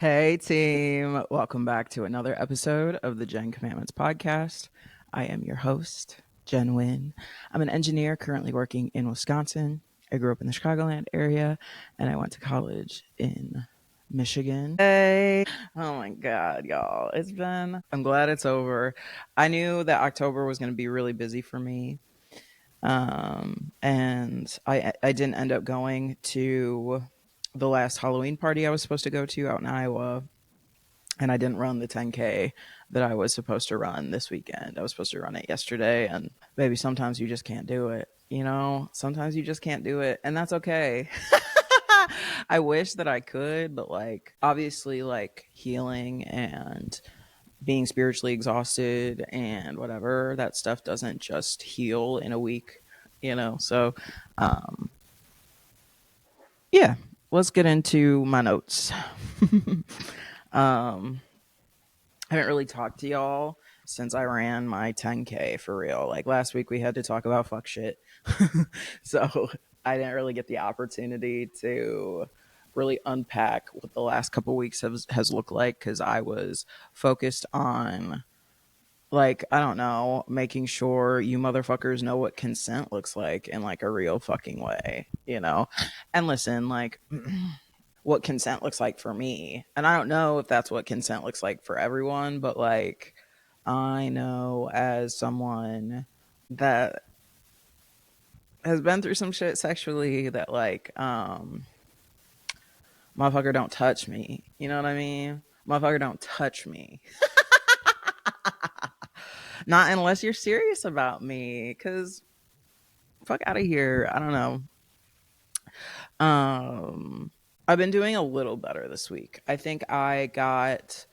Hey team, welcome back to another episode of the Jenn Commandments podcast. I am your host, Jenn Wien. I'm an engineer currently working in Wisconsin. I grew up in the Chicagoland area and I went to college in Michigan. Hey, oh my god, y'all. I'm glad it's over. I knew that October was going to be really busy for me. And I didn't end up going to the last Halloween party I was supposed to go to out in Iowa, and I didn't run the 10K that I was supposed to run this weekend. I was supposed to run it yesterday, and baby, sometimes you just can't do it. Sometimes you just can't do it, and that's okay. I wish that I could, but like obviously like healing and being spiritually exhausted and whatever, that stuff doesn't just heal in a week. So um yeah, let's get into my notes. um I haven't really talked to y'all since I ran my 10K for real. Like last week, we had to talk about fuck shit. So I didn't really get the opportunity to really unpack what the last couple weeks has looked like because I was focused on, like, I don't know, making sure you motherfuckers know what consent looks like in like a real fucking way. And listen, like, what consent looks like for me. And I don't know if that's what consent looks like for everyone, but like I know as someone that has been through some shit sexually that like motherfucker don't touch me. You know what I mean? Motherfucker don't touch me. Not unless you're serious about me cuz fuck out of here. I don't know. Um I've been doing a little better this week. I think I got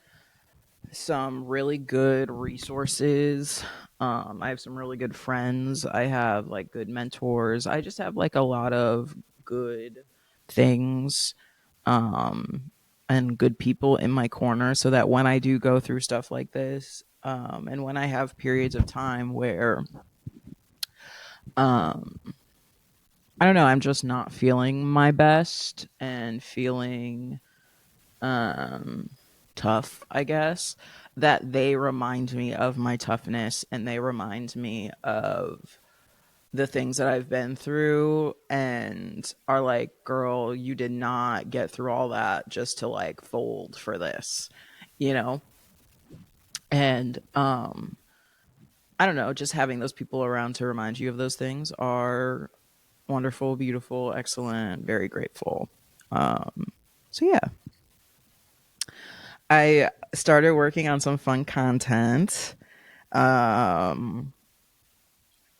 some really good resources. I have some really good friends. I have like good mentors. I just have like a lot of good things and good people in my corner so that when I do go through stuff like this, and when I have periods of time where um, I don't know, I'm just not feeling my best and feeling um tough, I guess, that they remind me of my toughness and they remind me of the things that I've been through and are like, girl, you did not get through all that just to like fold for this, you know? And I don't know, just having those people around to remind you of those things are wonderful, beautiful, excellent, very grateful. So yeah, I started working on some fun content. Um,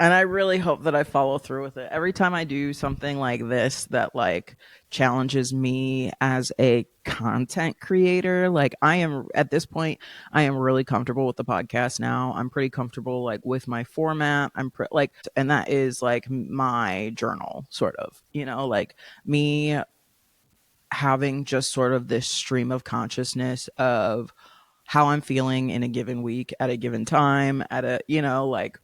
and I really hope that I follow through with it. Every time I do something like this that like challenges me as a content creator, like I am at this point, I am really comfortable with the podcast now. I'm pretty comfortable like with my format. Like, and that is like my journal, sort of, like me having just sort of this stream of consciousness of how I'm feeling in a given week at a given time at a, like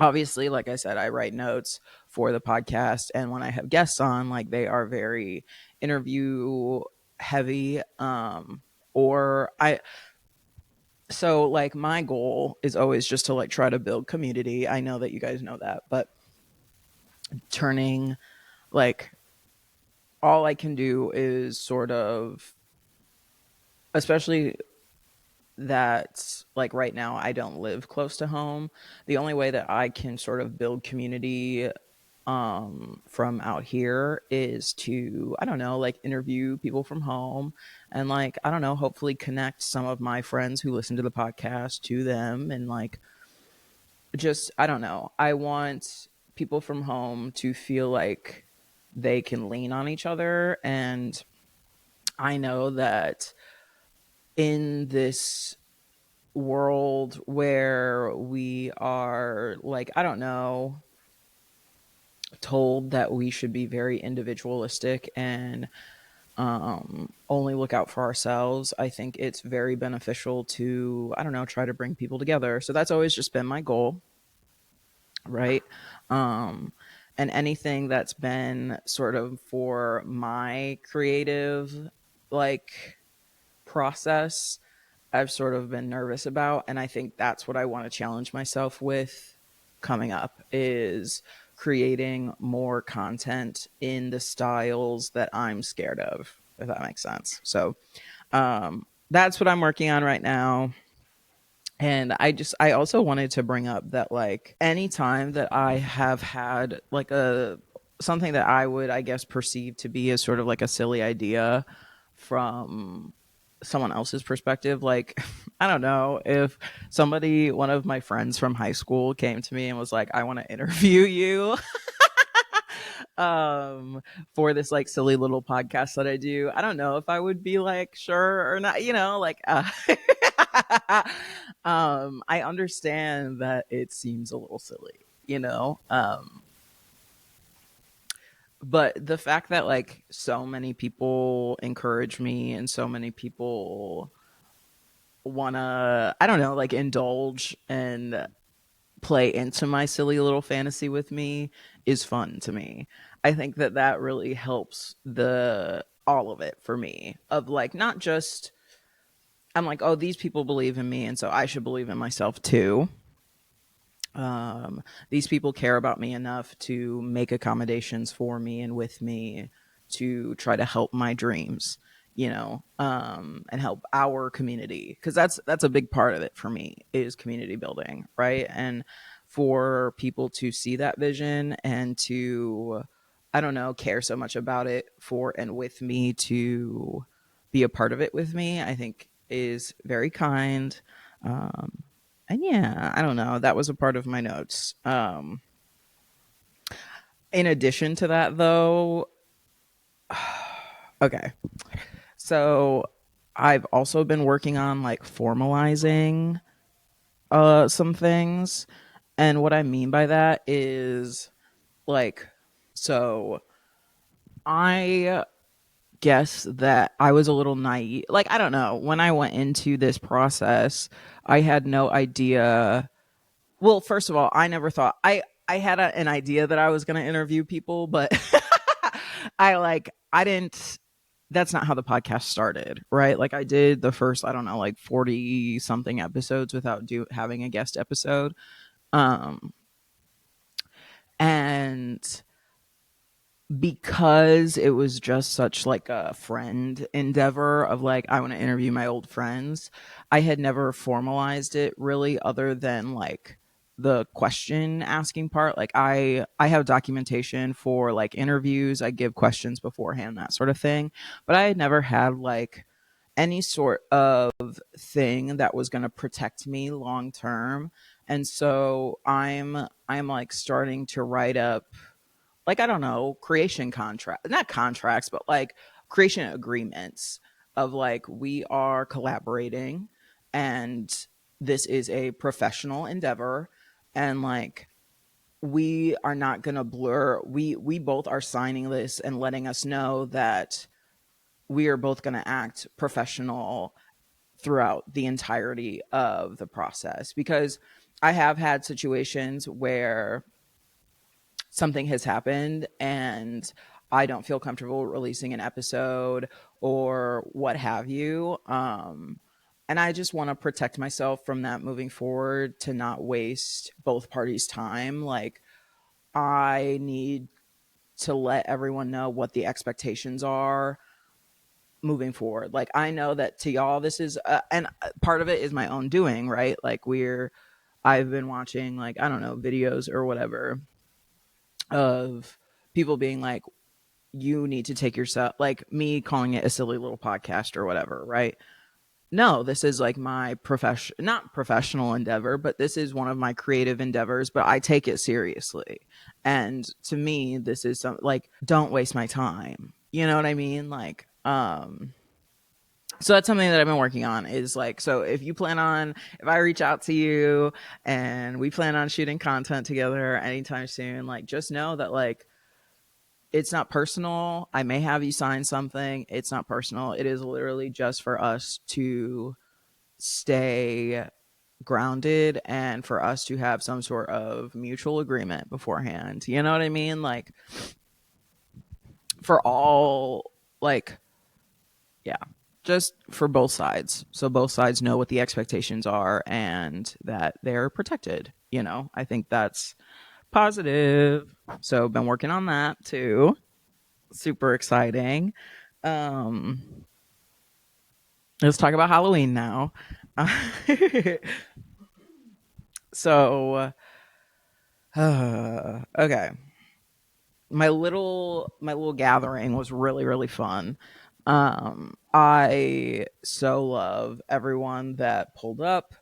obviously, like I said, I write notes for the podcast. And when I have guests on, like they are very interview heavy. Or so like my goal is always just to like try to build community. I know that you guys know that, but turning like all I can do is sort of, especially that like right now I don't live close to home. The only way that I can sort of build community from out here is to, I don't know, like interview people from home and like I don't know, hopefully connect some of my friends who listen to the podcast to them and like just I don't know. I want people from home to feel like they can lean on each other, and I know that in this world where we are like I don't know, told that we should be very individualistic and only look out for ourselves, I think it's very beneficial to, I don't know, try to bring people together. So that's always just been my goal, right? Um, and anything that's been sort of for my creative, like, process I've sort of been nervous about, and I think that's what I want to challenge myself with coming up is creating more content in the styles that I'm scared of, if that makes sense. So, that's what I'm working on right now. And I also wanted to bring up that like anytime that I have had like a something that I would, I guess, perceive to be as sort of like a silly idea from someone else's perspective, like I don't know, if somebody, one of my friends from high school came to me and was like, I want to interview you um for this like silly little podcast that I do. I don't know if I would be like sure or not, like I understand that it seems a little silly, but the fact that like so many people encourage me and so many people wanna, I don't know, like indulge and play into my silly little fantasy with me is fun to me. I think that that really helps the all of it for me, of like not just I'm like, oh, these people believe in me and so I should believe in myself too. These people care about me enough to make accommodations for me and with me to try to help my dreams, and help our community, because that's a big part of it for me is community building, right? And for people to see that vision and to, I don't know, care so much about it for and with me, to be a part of it with me, I think is very kind. Um, and yeah, I don't know. That was a part of my notes. In addition to that, though, okay. So I've also been working on like formalizing some things. And what I mean by that is like, so I guess that I was a little naive. Like, I don't know. When I went into this process, I had no idea. Well, first of all, I never thought I had an idea that I was going to interview people, but I didn't. That's not how the podcast started, right? Like I did the first, I don't know, like 40 something episodes without having a guest episode. Um, and because it was just such like a friend endeavor of like I want to interview my old friends, I had never formalized it really, other than like the question asking part. Like I have documentation for like interviews, I give questions beforehand, that sort of thing, but I had never had like any sort of thing that was going to protect me long term. And so I'm like starting to write up, like I don't know, creation contract, not contracts, but like creation agreements of like we are collaborating and this is a professional endeavor, and like we are not going to blur, we both are signing this and letting us know that we are both going to act professional throughout the entirety of the process, because I have had situations where something has happened and I don't feel comfortable releasing an episode or what have you. And I just want to protect myself from that moving forward, to not waste both parties' time. Like, I need to let everyone know what the expectations are moving forward. Like, I know that to y'all, this is, and part of it is my own doing, right? Like, I've been watching, like, I don't know, videos or whatever of people being like, you need to take yourself, like me calling it a silly little podcast or whatever, right? No, this is like my profession, not professional endeavor, but this is one of my creative endeavors, but I take it seriously. And to me, this is some like, don't waste my time. You know what I mean? Like, so that's something that I've been working on, is like, so if you plan on, if I reach out to you and we plan on shooting content together anytime soon, like just know that like it's not personal. I may have you sign something. It's not personal. It is literally just for us to stay grounded and for us to have some sort of mutual agreement beforehand. You know what I mean? Like, for all, like, yeah. just for both sides. So both sides know what the expectations are and that they're protected. I think that's positive. So been working on that too. Super exciting. Um, let's talk about Halloween now. So, okay. My little gathering was really really fun. I so love everyone that pulled up.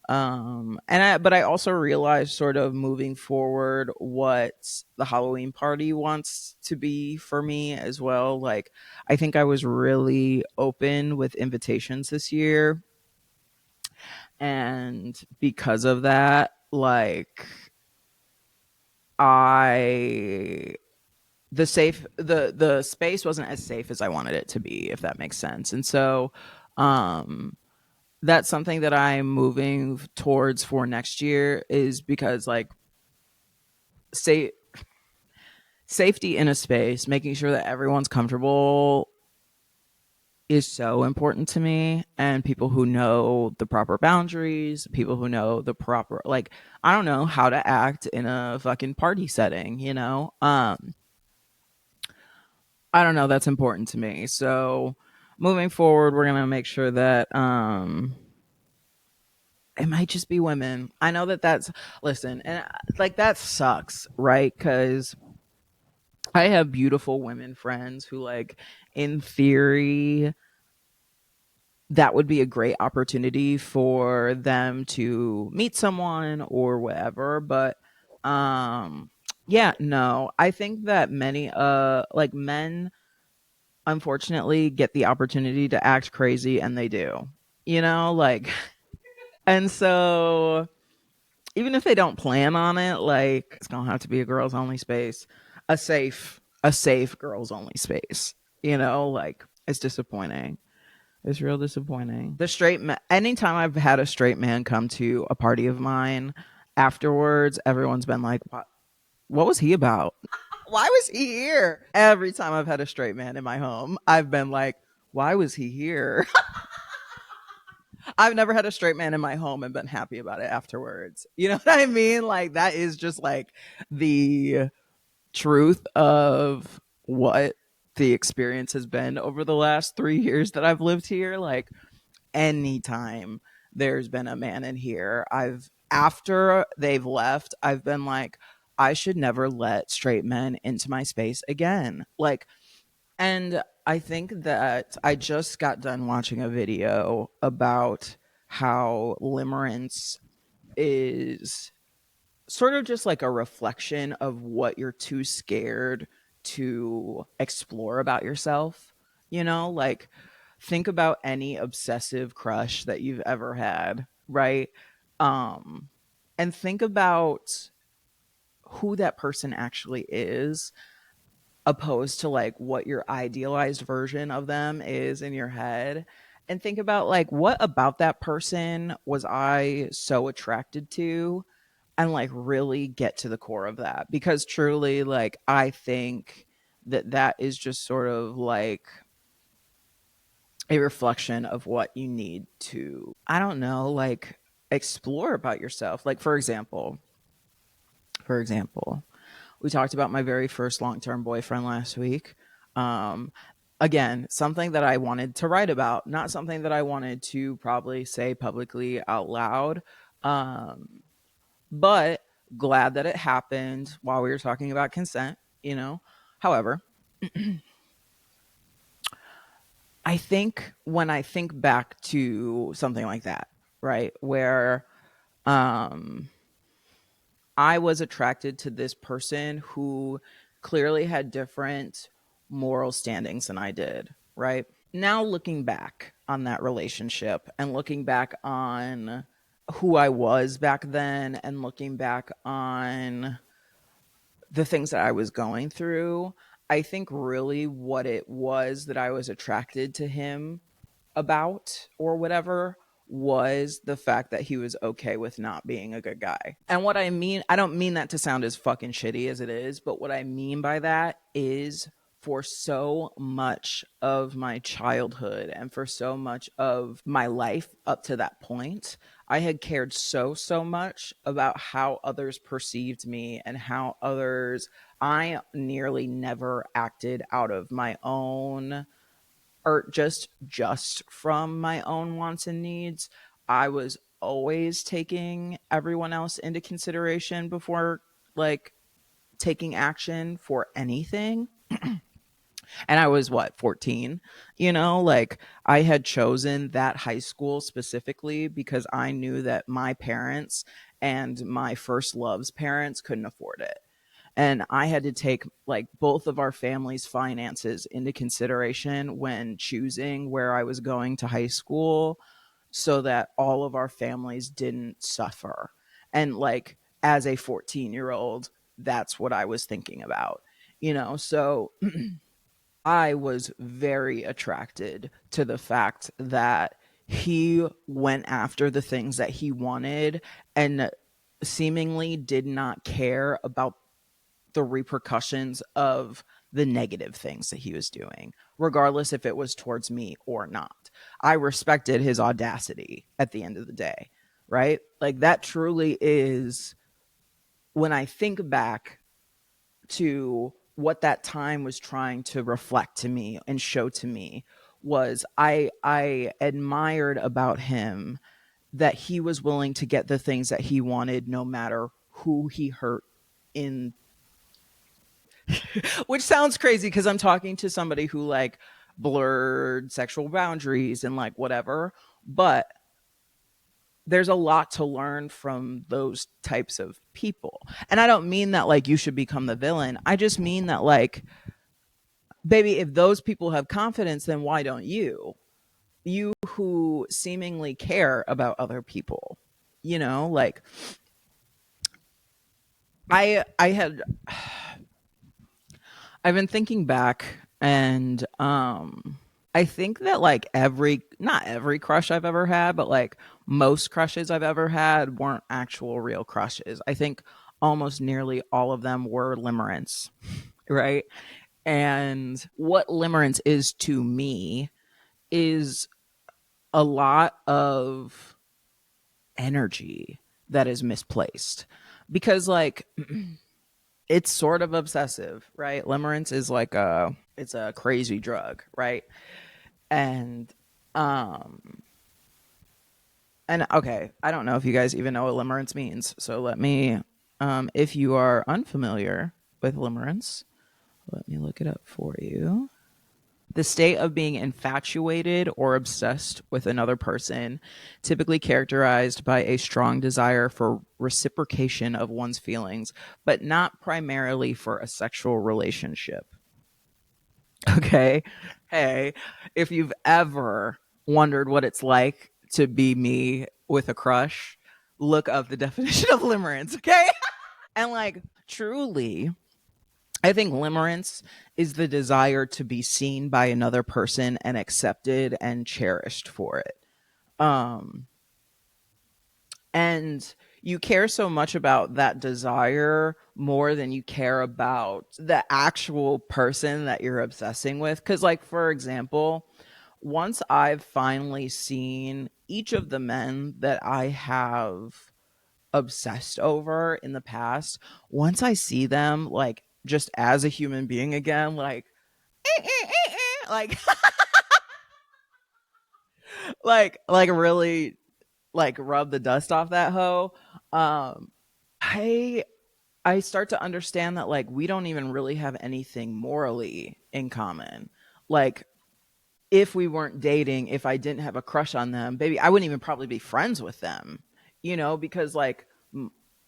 But I also realized sort of moving forward what the Halloween party wants to be for me as well. Like, I think I was really open with invitations this year. And because of that, like, I the space wasn't as safe as I wanted it to be, if that makes sense. And so um that's something that I'm moving towards for next year, is because like say safety in a space, making sure that everyone's comfortable is so important to me, and people who know the proper boundaries, people who know the proper, like, I don't know how to act in a fucking party setting. I don't know, that's important to me. So moving forward, we're going to make sure that it might just be women. I know that that's, listen, and like that sucks, right? Cuz I have beautiful women friends who, like, in theory, that would be a great opportunity for them to meet someone or whatever. But yeah, no, I think that many like men unfortunately get the opportunity to act crazy, and they do. Like, and so even if they don't plan on it, like, it's gonna have to be a girls only space, a safe girls only space. Like, it's disappointing. It's real disappointing. Anytime I've had a straight man come to a party of mine, afterwards, everyone's been like, what was he about? Why was he here? Every time I've had a straight man in my home, I've been like, why was he here? I've never had a straight man in my home and been happy about it afterwards. You know what I mean? Like, that is just like the truth of what the experience has been over the last 3 years that I've lived here. Like, anytime there's been a man in here, after they've left, I've been like, I should never let straight men into my space again. Like, and I think that I just got done watching a video about how limerence is sort of just like a reflection of what you're too scared to explore about yourself. Like, think about any obsessive crush that you've ever had, right? Um, and think about who that person actually is, opposed to like what your idealized version of them is in your head. And think about, like, what about that person was I so attracted to, and like really get to the core of that. Because truly, like, I think that that is just sort of like a reflection of what you need to, I don't know, like, explore about yourself. Like, for example, we talked about my very first long-term boyfriend last week. um Again, something that I wanted to write about, not something that I wanted to probably say publicly out loud. But glad that it happened while we were talking about consent. However, I think when I think back to something like that, right, where um I was attracted to this person who clearly had different moral standings than I did, right? Now looking back on that relationship and looking back on who I was back then and looking back on the things that I was going through, I think really what it was that I was attracted to him about or whatever was the fact that he was okay with not being a good guy. And what I mean, I don't mean that to sound as fucking shitty as it is, but what I mean by that is for so much of my childhood and for so much of my life up to that point, I had cared so much about how others perceived me and how others, I nearly never acted out of my own or just from my own wants and needs. I was always taking everyone else into consideration before like taking action for anything. And I was what, 14? Like I had chosen that high school specifically because I knew that my parents and my first love's parents couldn't afford it. And I had to take like both of our family's finances into consideration when choosing where I was going to high school so that all of our families didn't suffer. And like as a 14-year-old, that's what I was thinking about. So I was very attracted to the fact that he went after the things that he wanted and seemingly did not care about the repercussions of the negative things that he was doing, regardless if it was towards me or not. I respected his audacity at the end of the day, right? Like that truly is, when I think back to what that time was trying to reflect to me and show to me, was I admired about him that he was willing to get the things that he wanted no matter who he hurt in, which sounds crazy because I'm talking to somebody who like blurred sexual boundaries and like whatever, but there's a lot to learn from those types of people. And I don't mean that like you should become the villain. I just mean that like, baby, if those people have confidence, then why don't you? You who seemingly care about other people, like I had I've been thinking back, and I think that like every not every crush I've ever had, but like most crushes I've ever had weren't actual real crushes. I think almost nearly all of them were limerence, right? And what limerence is to me is a lot of energy that is misplaced, because like it's sort of obsessive, right? Limerence is like it's a crazy drug, right? And um and okay, I don't know if you guys even know what limerence means. So let me, if you are unfamiliar with limerence, let me look it up for you. The state of being infatuated or obsessed with another person, typically characterized by a strong desire for reciprocation of one's feelings, but not primarily for a sexual relationship. Okay. Hey, if you've ever wondered what it's like to be me with a crush, look up the definition of limerence. Okay. And like, truly, I think limerence is the desire to be seen by another person and accepted and cherished for it. Um, and you care so much about that desire more than you care about the actual person that you're obsessing with. Because, like, for example, once I've finally seen each of the men that I have obsessed over in the past, once I see them, like, just as a human being again, like, like, like really, like, rub the dust off that hoe. Um, I I start to understand that like we don't even really have anything morally in common. Like if we weren't dating, if I didn't have a crush on them, baby, I wouldn't even probably be friends with them, because like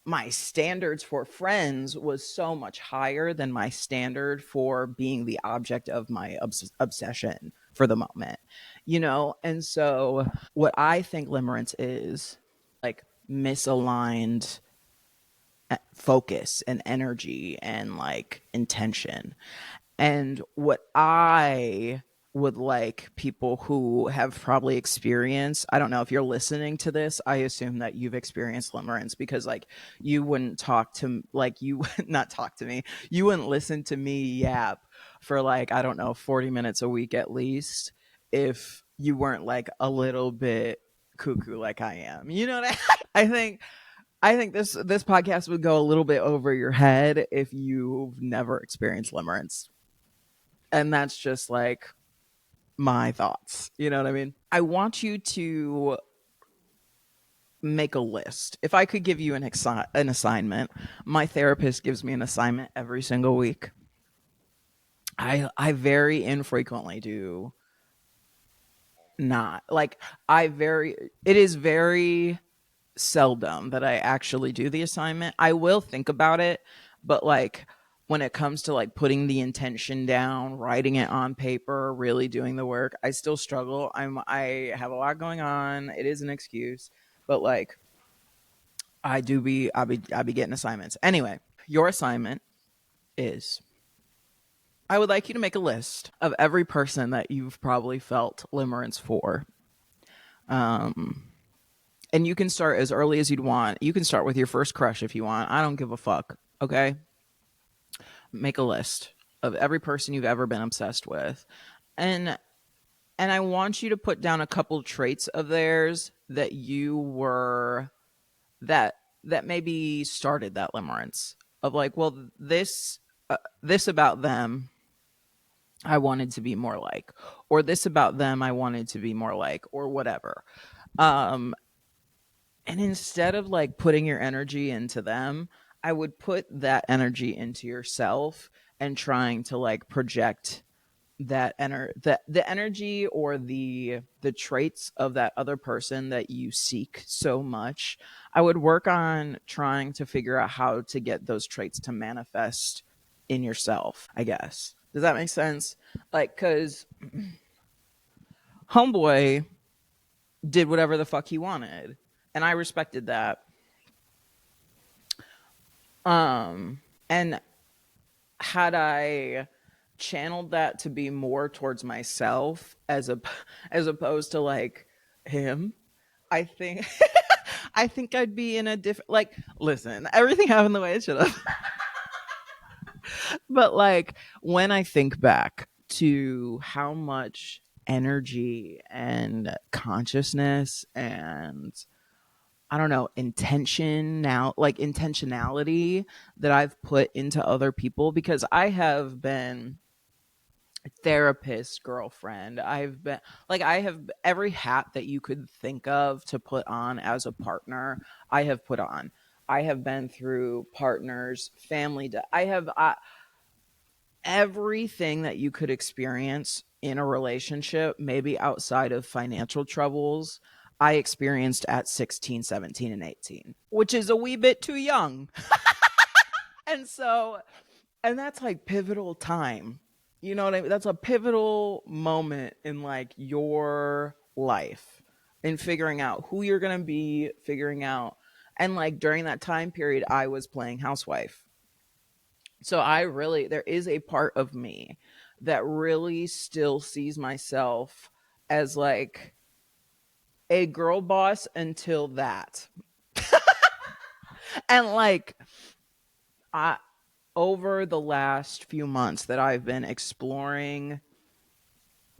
my standards for friends was so much higher than my standard for being the object of my obsession for the moment, And so what I think limerence is like misaligned focus and energy and like intention. And what I would like people who have probably experienced, I don't know if you're listening to this, I assume that you've experienced limerence, because like you wouldn't talk to, like, you would not talk to me, you wouldn't listen to me yap for like, I don't know, 40 minutes a week at least, if you weren't like a little bit cuckoo like I am. You know what I think I think this podcast would go a little bit over your head if you've never experienced limerence. And that's just like my thoughts. You know what I mean? I want you to make a list. If I could give you an assignment, my therapist gives me an assignment every single week. I very infrequently do not. Like I very it is very seldom that I actually do the assignment. I will think about it, but like when it comes to like putting the intention down, writing it on paper, really doing the work, I still struggle. I have a lot going on. It is an excuse, but like I'll be getting assignments. Anyway, your assignment is I would like you to make a list of every person that you've probably felt limerence for. Um and you can start as early as you'd want. You can start with your first crush if you want. I don't give a fuck. Okay? Make a list of every person you've ever been obsessed with. And I want you to put down a couple traits of theirs that you were that maybe started that limerence of like, well, this about them I wanted to be more like, or this about them I wanted to be more like, or whatever. Um and instead of like putting your energy into them, I would put that energy into yourself and trying to like project the energy or the traits of that other person that you seek so much. I would work on trying to figure out how to get those traits to manifest in yourself, I guess. Does that make sense? Like, cuz homeboy did whatever the fuck he wanted, and I respected that. And had I channeled that to be more towards myself as opposed to like him, I think I think I'd be in a different, like, listen, everything happened the way it should have. But like when I think back to how much energy and consciousness and I don't know, intentionality that I've put into other people, because I have been therapist, girlfriend. I have every hat that you could think of to put on as a partner, I have put on. I have been through partners, I have everything that you could experience in a relationship, maybe outside of financial troubles. I experienced at 16, 17, and 18, which is a wee bit too young. And so, and that's like pivotal time. You know what I mean? That's a pivotal moment in like your life, in figuring out who you're going to be, figuring out. And like during that time period, I was playing housewife. So there is a part of me that really still sees myself as like a girl boss until that. And like, I, over the last few months that I've been exploring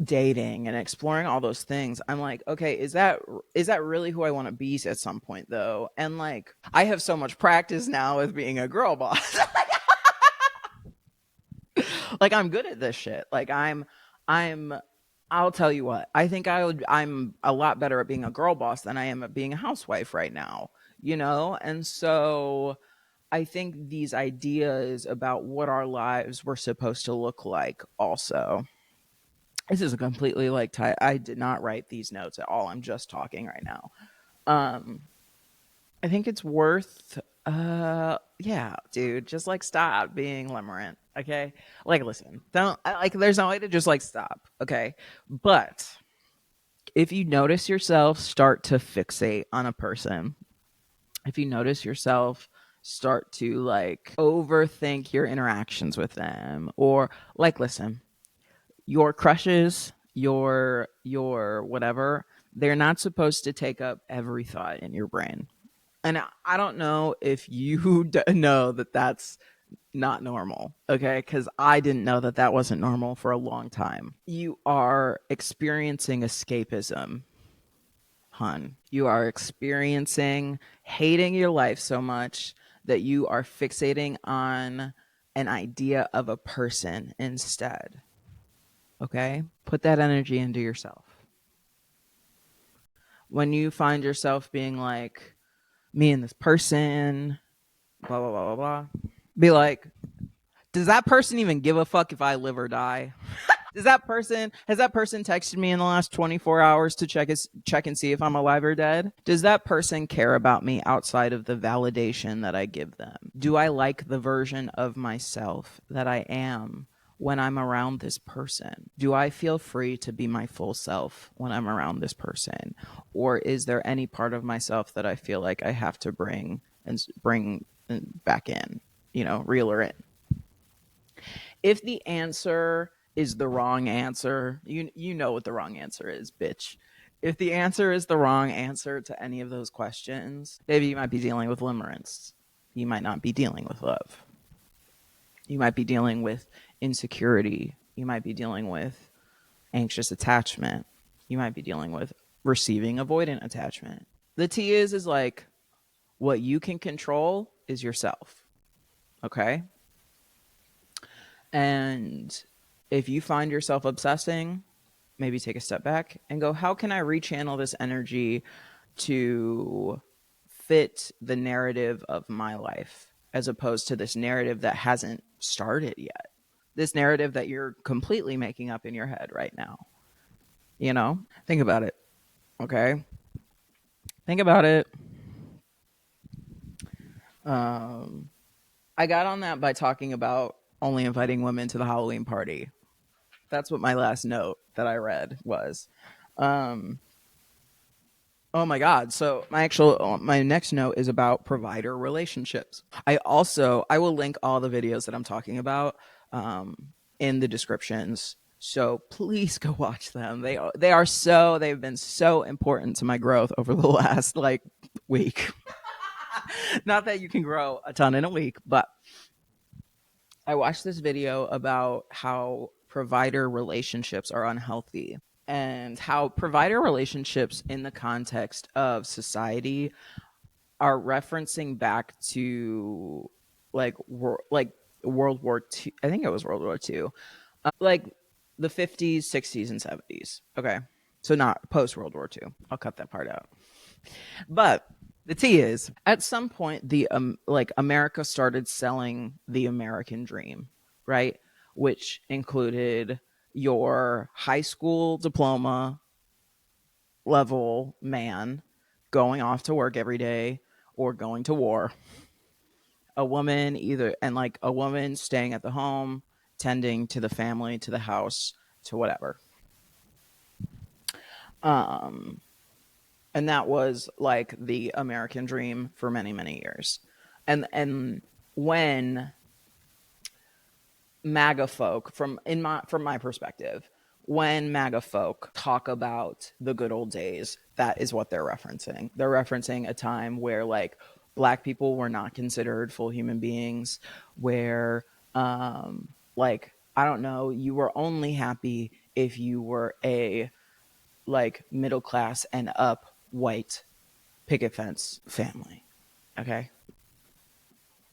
dating and exploring all those things, I'm like, okay, is that really who I want to be at some point though? And like I have so much practice now with being a girl boss. Like I'm good at this shit. Like I'm I'll tell you what. I'm a lot better at being a girl boss than I am at being a housewife right now, you know? And so I think these ideas about what our lives were supposed to look like also. This is a completely like I did not write these notes at all. I'm just talking right now. Um I think it's worth yeah, dude, just like stop being limerent, okay? Like listen, don't like there's no way to just like stop, okay? But if you notice yourself start to fixate on a person, if you notice yourself start to like overthink your interactions with them, or like listen, your crushes, your whatever, they're not supposed to take up every thought in your brain. And I don't know if you know that that's not normal. Okay. Because I didn't know that that wasn't normal for a long time. You are experiencing escapism, hun. You are experiencing hating your life so much that you are fixating on an idea of a person instead. Okay. Put that energy into yourself. When you find yourself being like, me and this person, blah, blah, blah, blah, blah, be like, does that person even give a fuck if I live or die? Does that person has that person texted me in the last 24 hours to check and see if I'm alive or dead? Does that person care about me outside of the validation that I give them? Do I like the version of myself that I am when I'm around this person? Do I feel free to be my full self when I'm around this person? Or is there any part of myself that I feel like I have to bring back in, reel her in? If the answer is the wrong answer, you know what the wrong answer is, bitch. If the answer is the wrong answer to any of those questions, maybe you might be dealing with limerence. You might not be dealing with love. You might be dealing with insecurity. You might be dealing with anxious attachment. You might be dealing with receiving avoidant attachment. The T is like what you can control is yourself. Okay? And if you find yourself obsessing, maybe take a step back and go, how can I rechannel this energy to fit the narrative of my life as opposed to this narrative that hasn't started yet? This narrative that you're completely making up in your head right now. Think about it. Okay. Think about it. Um, I got on that by talking about only inviting women to the Halloween party. That's what my last note that I read was. Um, oh my god! So my next note is about provider relationships. I will link all the videos that I'm talking about in the descriptions. So please go watch them. They've been so important to my growth over the last like week. Not that you can grow a ton in a week, but I watched this video about how provider relationships are unhealthy and how provider relationships in the context of society are referencing back to like World War II. I think it was World War II. Like the 50s, 60s and 70s. Okay. So not post World War II. I'll cut that part out. But the T is at some point the like America started selling the American dream, right? Which included your high school diploma level man going off to work every day or going to war. A woman staying at the home, tending to the family, to the house, to whatever. Um and that was like the American dream for many many years. And when MAGA folk from my perspective, when MAGA folk talk about the good old days, that is what they're referencing. They're referencing a time where like black people were not considered full human beings, where like I don't know, you were only happy if you were a like middle class and up white picket fence family. Okay.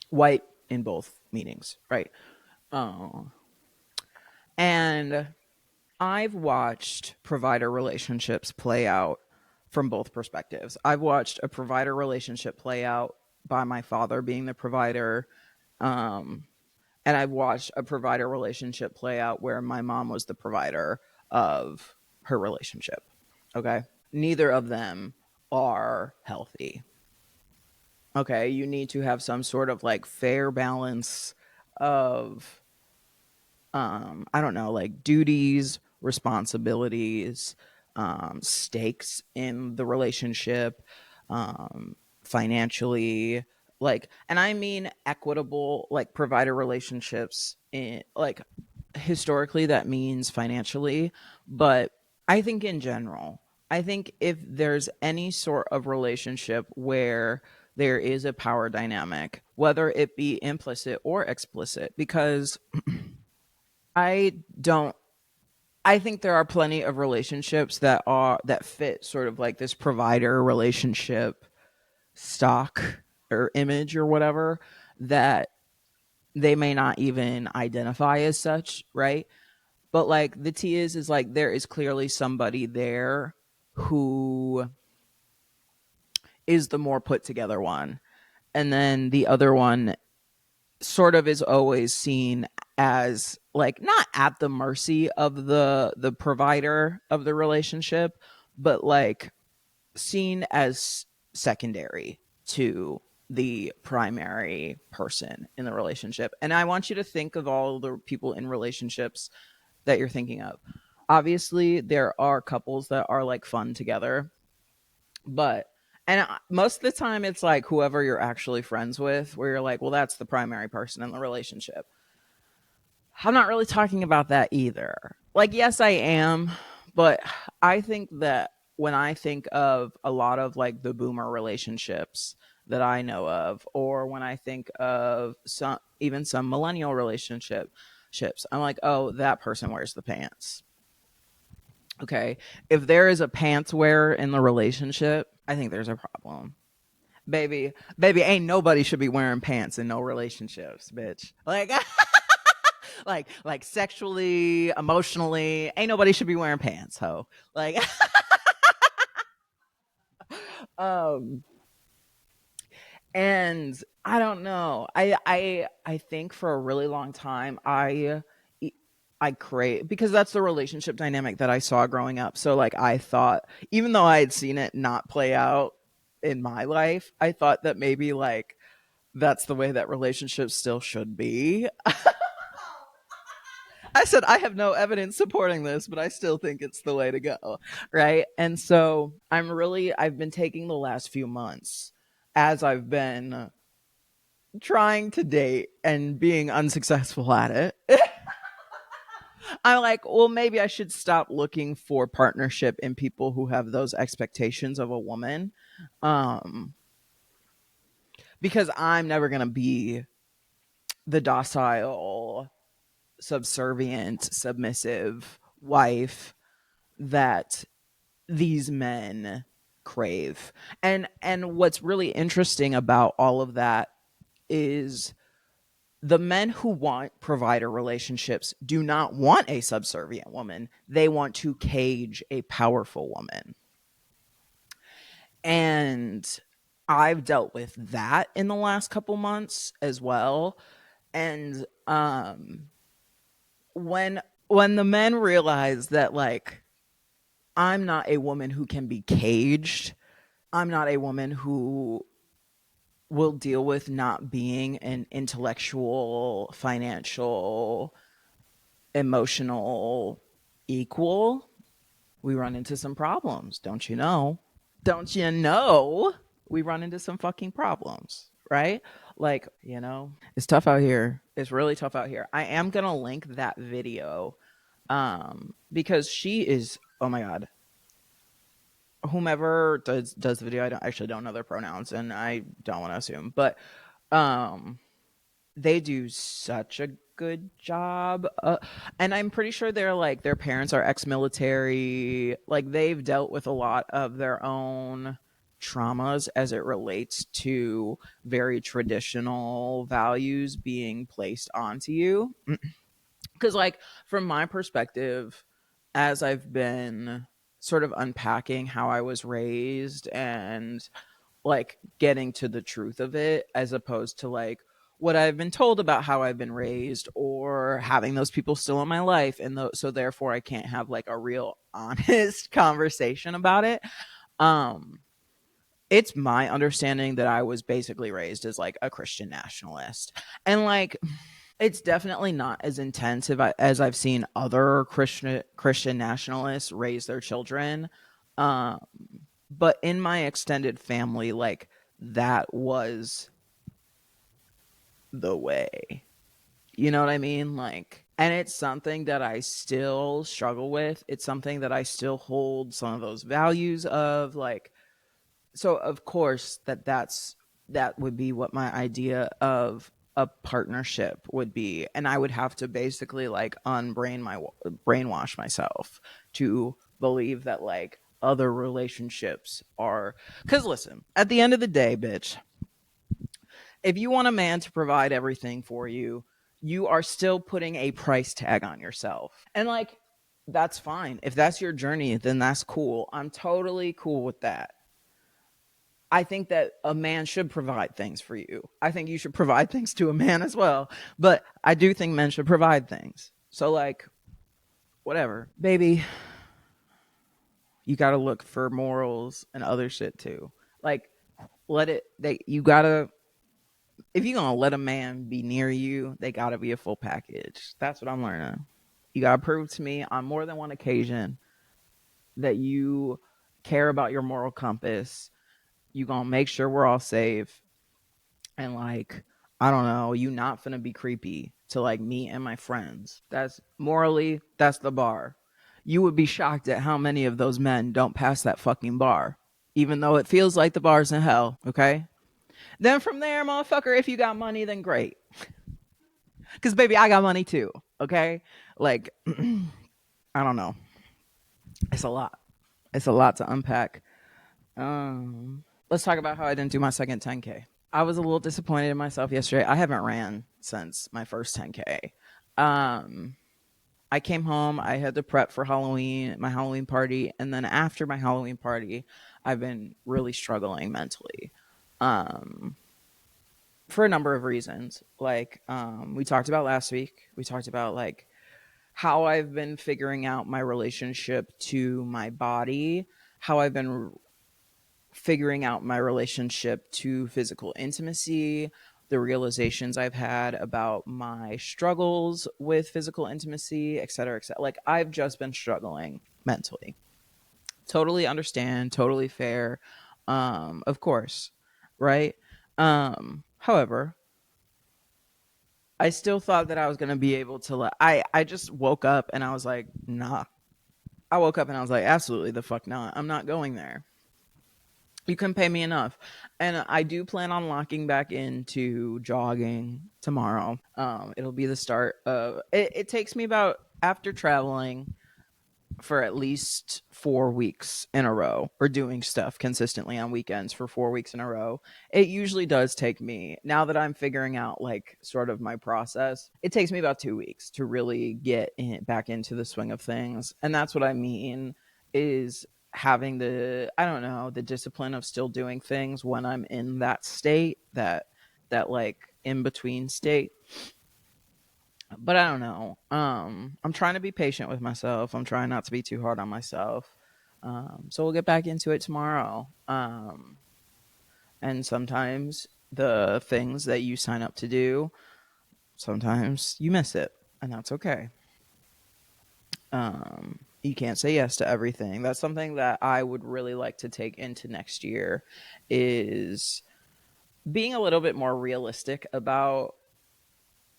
White in both meanings, right? Oh. And I've watched provider relationships play out from both perspectives. I've watched a provider relationship play out by my father being the provider. Um, and I've watched a provider relationship play out where my mom was the provider of her relationship. Okay. Neither of them are healthy. Okay. You need to have some sort of like fair balance of I don't know, like duties, responsibilities, stakes in the relationship, financially, like, and I mean equitable, like provider relationships in like historically that means financially, but I think in general, I think if there's any sort of relationship where there is a power dynamic, whether it be implicit or explicit, because I don't I think there are plenty of relationships that fit sort of like this provider relationship stock or image or whatever, that they may not even identify as such, right? But like the T is like there is clearly somebody there who is the more put together one. And then the other one sort of is always seen as like not at the mercy of the provider of the relationship, but like seen as secondary to the primary person in the relationship. And I want you to think of all the people in relationships that you're thinking of. Obviously, there are couples that are like fun together, but most of the time it's like whoever you're actually friends with, where you're like, well, that's the primary person in the relationship. I'm not really talking about that either. Like, yes, I am, but I think that when I think of a lot of like the boomer relationships that I know of, or when I think of some even some millennial relationships, I'm like, oh, that person wears the pants. Okay. If there is a pants wear in the relationship, I think there's a problem. Baby, ain't nobody should be wearing pants in no relationships, bitch. Like like sexually, emotionally, ain't nobody should be wearing pants, ho. Like um and I don't know. I think for a really long time I crave, because that's the relationship dynamic that I saw growing up. So like I thought, even though I had seen it not play out in my life, I thought that maybe like that's the way that relationships still should be. I said I have no evidence supporting this, but I still think it's the way to go, right? And so I've been taking the last few months as I've been trying to date and being unsuccessful at it. I'm like, well, maybe I should stop looking for partnership in people who have those expectations of a woman. Um, because I'm never going to be the docile, subservient, submissive wife that these men crave. And what's really interesting about all of that is the men who want provider relationships do not want a subservient woman. They want to cage a powerful woman. And I've dealt with that in the last couple months as well. And when the men realize that like I'm not a woman who can be caged, I'm not a woman who will deal with not being an intellectual, financial, emotional equal, we run into some problems, don't you know? Don't you know? We run into some fucking problems, right? Like, it's tough out here. It's really tough out here. I am going to link that video because she is, oh my god, whomever does the video, I don't know their pronouns and I don't want to assume, but um they do such a good job, and I'm pretty sure they're like their parents are ex-military, like they've dealt with a lot of their own traumas as it relates to very traditional values being placed onto you. Because like from my perspective, as I've been sort of unpacking how I was raised and like getting to the truth of it, as opposed to like what I've been told about how I've been raised, or having those people still in my life, and so therefore I can't have like a real honest conversation about it. um it's my understanding that I was basically raised as like a Christian nationalist, and like it's definitely not as intense as I've seen other Christian nationalists raise their children. Um, but in my extended family, like that was the way. You know what I mean? Like, and it's something that I still struggle with. It's something that I still hold some of those values of, like, so of course that's that would be what my idea of a partnership would be, and I would have to basically like brainwash myself to believe that like other relationships are, because listen, at the end of the day, bitch, if you want a man to provide everything for you, you are still putting a price tag on yourself. And like, that's fine. If that's your journey, then that's cool. I'm totally cool with that. I think that a man should provide things for you. I think you should provide things to a man as well. But I do think men should provide things. So, like, whatever. Baby, you got to look for morals and other shit too. Like, you got to, if you're going to let a man be near you, they got to be a full package. That's what I'm learning. You got to prove to me on more than one occasion that you care about your moral compass. You going to make sure we're all safe. And like, I don't know, you not finna be creepy to like me and my friends. That's morally, that's the bar. You would be shocked at how many of those men don't pass that fucking bar, even though it feels like the bar's in hell. Okay. Then from there, motherfucker, if you got money, then great. Because baby, I got money too. Okay. Like, I don't know. It's a lot. It's a lot to unpack. Let's talk about how I didn't do my second 10K. I was a little disappointed in myself yesterday. I haven't ran since my first 10K. Um, I came home. I had to prep for Halloween, my Halloween party, and then after my Halloween party, I've been really struggling mentally, um, for a number of reasons. Like we talked about last week. We talked about like how I've been figuring out my relationship to my body, how I've been figuring out my relationship to physical intimacy, the realizations I've had about my struggles with physical intimacy, et cetera, et cetera. Like, I've just been struggling mentally. Totally understand, totally fair. Of course, right? However, I still thought that I was going to be able to I just woke up and I was like, nah. I woke up and I was like, absolutely the fuck not. I'm not going there. You can pay me enough. And I do plan on locking back into jogging tomorrow. It'll be the start of it takes me about, after traveling for at least 4 weeks in a row, or doing stuff consistently on weekends for 4 weeks in a row, it usually does take me, now that I'm figuring out like sort of my process, it takes me about 2 weeks to really back into the swing of things. And that's what I mean is having the, I don't know, the discipline of still doing things when I'm in that state, that like in between state. But I don't know. I'm trying to be patient with myself. I'm trying not to be too hard on myself. So we'll get back into it tomorrow. And sometimes the things that you sign up to do, sometimes you miss it, and that's okay. You can't say yes to everything. That's something that I would really like to take into next year, is being a little bit more realistic about,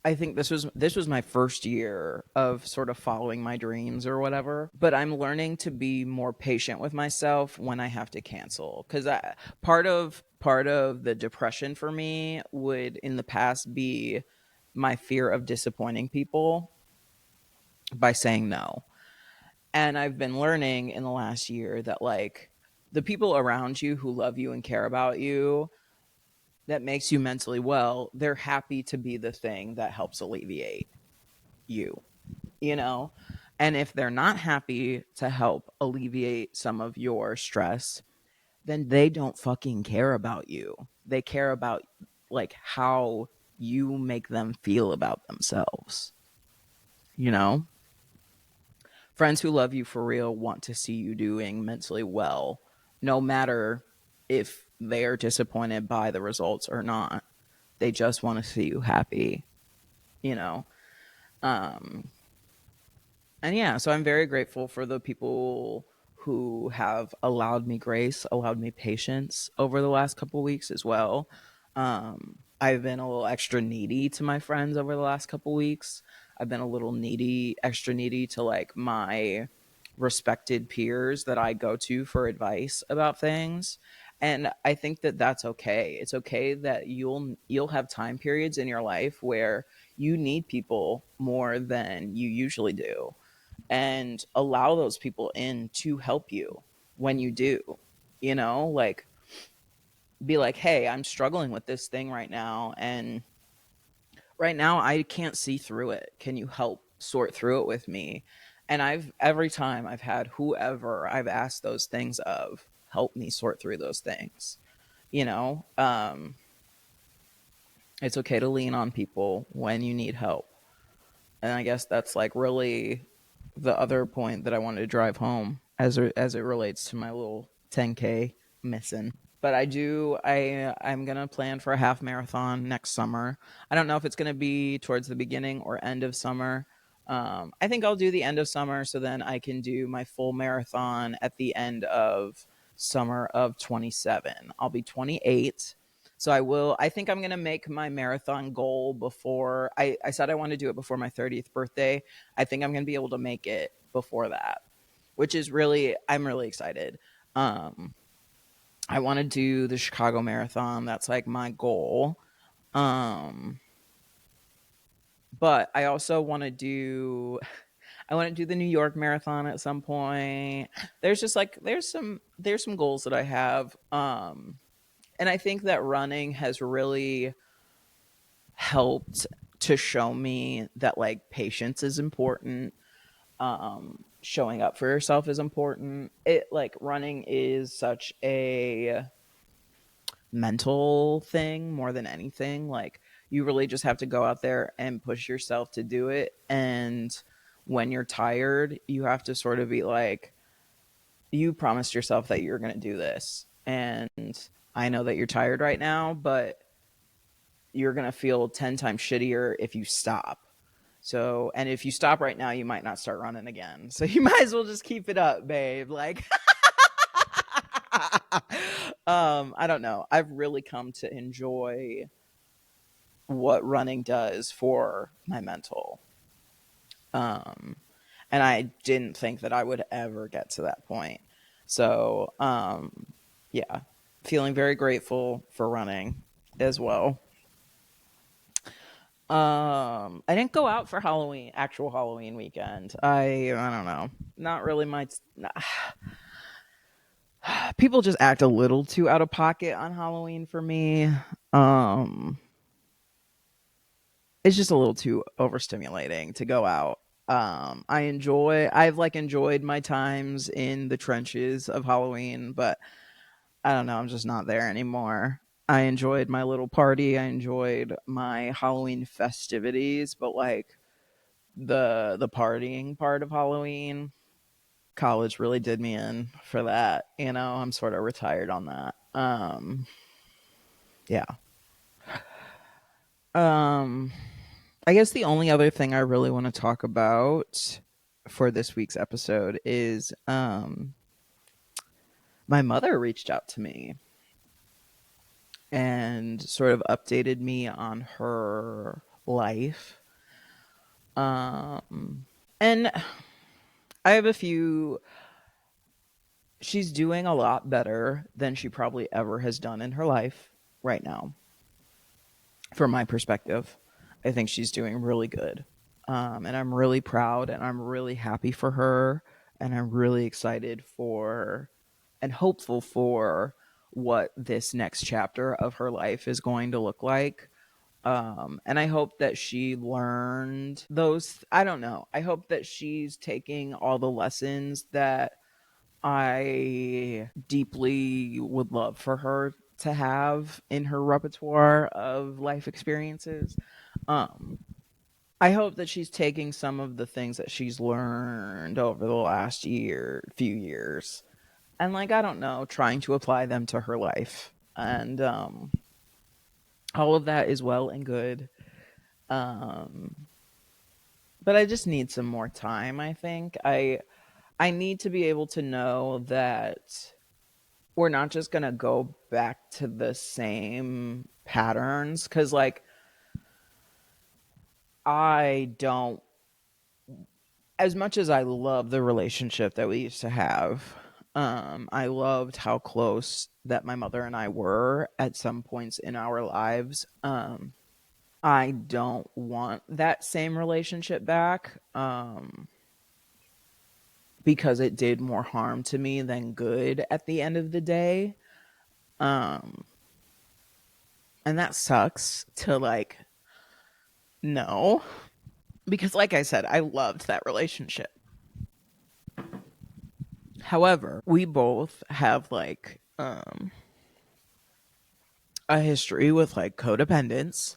I think this was my first year of sort of following my dreams or whatever, but I'm learning to be more patient with myself when I have to cancel, cuz I part of the depression for me would in the past be my fear of disappointing people by saying no. And I've been learning in the last year that like the people around you who love you and care about you, that makes you mentally well, they're happy to be the thing that helps alleviate you, you know? And if they're not happy to help alleviate some of your stress, then they don't fucking care about you. They care about like how you make them feel about themselves, you know? Friends who love you for real want to see you doing mentally well, no matter if they are disappointed by the results or not. They just want to see you happy, you know? Um, and yeah, so I'm very grateful for the people who have allowed me grace, allowed me patience over the last couple of weeks as well. I've been a little extra needy to my friends over the last couple of weeks. I've been a little needy, extra needy to like my respected peers that I go to for advice about things. And I think that that's okay. It's okay that you'll have time periods in your life where you need people more than you usually do, and allow those people in to help you when you do. Like, be like, "Hey, I'm struggling with this thing right now, and right now I can't see through it. Can you help sort through it with me?" And I've every time I've had whoever I've asked those things of help me sort through those things. You know, it's okay to lean on people when you need help. And I guess that's like really the other point that I wanted to drive home as it relates to my little 10K missing. But I'm gonna plan for a half marathon next summer. I don't know if it's gonna be towards the beginning or end of summer. I think I'll do the end of summer, so then I can do my full marathon at the end of summer of 27. I'll be 28. So I think I'm gonna make my marathon goal before I said I want to do it before my 30th birthday. I think I'm gonna be able to make it before that, which is I'm really excited. Um, I want to do the Chicago Marathon. That's like my goal. Um, but I also want to do I want to do the New York Marathon at some point. There's just like there's some goals that I have. And I think that running has really helped to show me that like patience is important. Showing up for yourself is important. It like running is such a mental thing more than anything. Like, you really just have to go out there and push yourself to do it. And when you're tired, you have to sort of be like, you promised yourself that you're going to do this. And I know that you're tired right now, but you're going to feel 10 times shittier if you stop. So, and if you stop right now, you might not start running again. So you might as well just keep it up, babe. Like, I don't know. I've really come to enjoy what running does for my mental. Um, and I didn't think that I would ever get to that point. So, yeah, feeling very grateful for running as well. I didn't go out for Halloween, actual Halloween weekend. I don't know. Not really my people just act a little too out of pocket on Halloween for me. Um it's just a little too overstimulating to go out. I've like enjoyed my times in the trenches of Halloween, but I don't know, I'm just not there anymore. I enjoyed my little party. I enjoyed my Halloween festivities, but like the partying part of Halloween, college really did me in for that. I'm sort of retired on that. Yeah. Um I guess the only other thing I really want to talk about for this week's episode is my mother reached out to me and sort of updated me on her life. And I have a few she's doing a lot better than she probably ever has done in her life right now. From my perspective, I think she's doing really good. And I'm really proud and I'm really happy for her. And I'm really excited for and hopeful for what this next chapter of her life is going to look like. And I hope that she learned those. I don't know. I hope that she's taking all the lessons that I deeply would love for her to have in her repertoire of life experiences. Um, I hope that she's taking some of the things that she's learned over the last few years, and like, I don't know, trying to apply them to her life. And all of that is well and good. Um, but I just need some more time. I think I need to be able to know that we're not just gonna go back to the same patterns, because like, I don't, as much as I love the relationship that we used to have, I loved how close that my mother and I were at some points in our lives. I don't want that same relationship back, because it did more harm to me than good at the end of the day. Um, and that sucks to like know, because like I said, I loved that relationship. However, we both have like a history with like codependence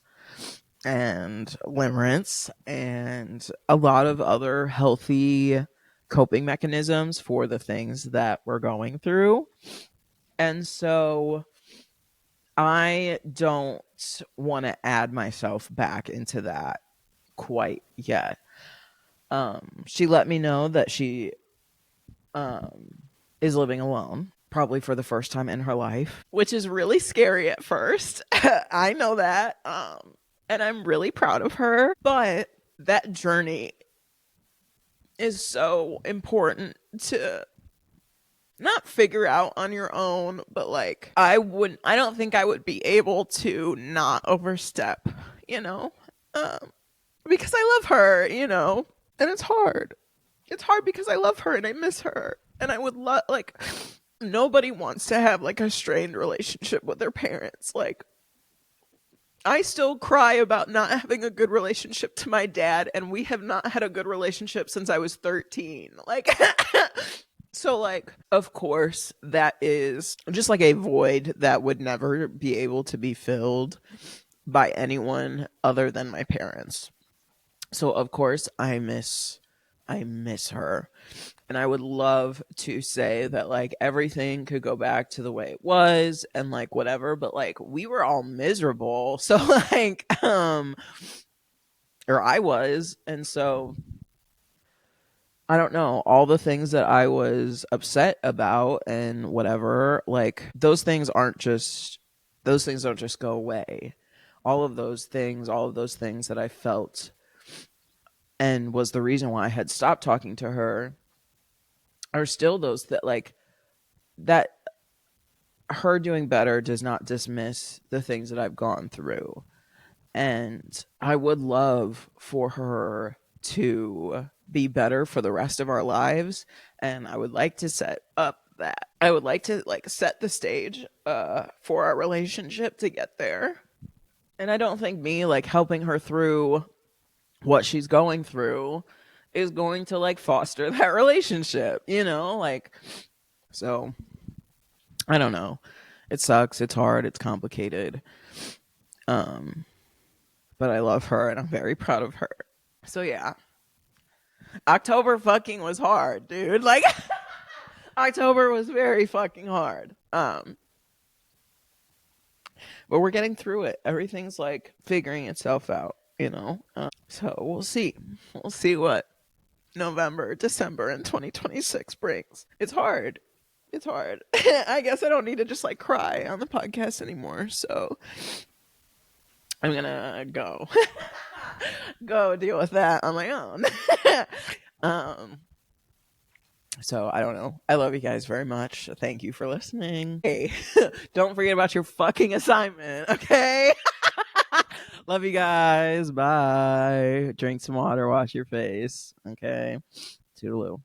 and limerence and a lot of other healthy coping mechanisms for the things that we're going through. And so I don't want to add myself back into that quite yet. She let me know that she um, is living alone, probably for the first time in her life, which is really scary at first. I know that. And I'm really proud of her. But that journey is so important to not figure out on your own, but like I don't think I would be able to not overstep, you know? Um, because I love her, and it's hard. It's hard because I love her and I miss her. And I would love, like, nobody wants to have like a strained relationship with their parents. Like, I still cry about not having a good relationship to my dad, and we have not had a good relationship since I was 13. Like, so, like, of course, that is just like a void that would never be able to be filled by anyone other than my parents. So, of course, I miss her. And I would love to say that like everything could go back to the way it was and like whatever, but like we were all miserable. So like or I was, and so I don't know, all the things that I was upset about and whatever, like those things don't just go away. All of those things that I felt and was the reason why I had stopped talking to her are still those that like that her doing better does not dismiss the things that I've gone through. And I would love for her to be better for the rest of our lives. And I would like to set up that. I would like to like set the stage for our relationship to get there. And I don't think me like helping her through what she's going through is going to like foster that relationship, like so I don't know. It sucks, it's hard, it's complicated. Um but I love her and I'm very proud of her. So yeah, October fucking was hard, dude. Like October was very fucking hard. But we're getting through it. Everything's like figuring itself out. So we'll see. We'll see what November, December, and 2026 brings. It's hard. It's hard. I guess I don't need to just like cry on the podcast anymore. So I'm gonna go go deal with that on my own. um so I don't know. I love you guys very much. Thank you for listening. Hey, don't forget about your fucking assignment, okay? Love you guys. Bye. Drink some water, wash your face. Okay. Toodaloo.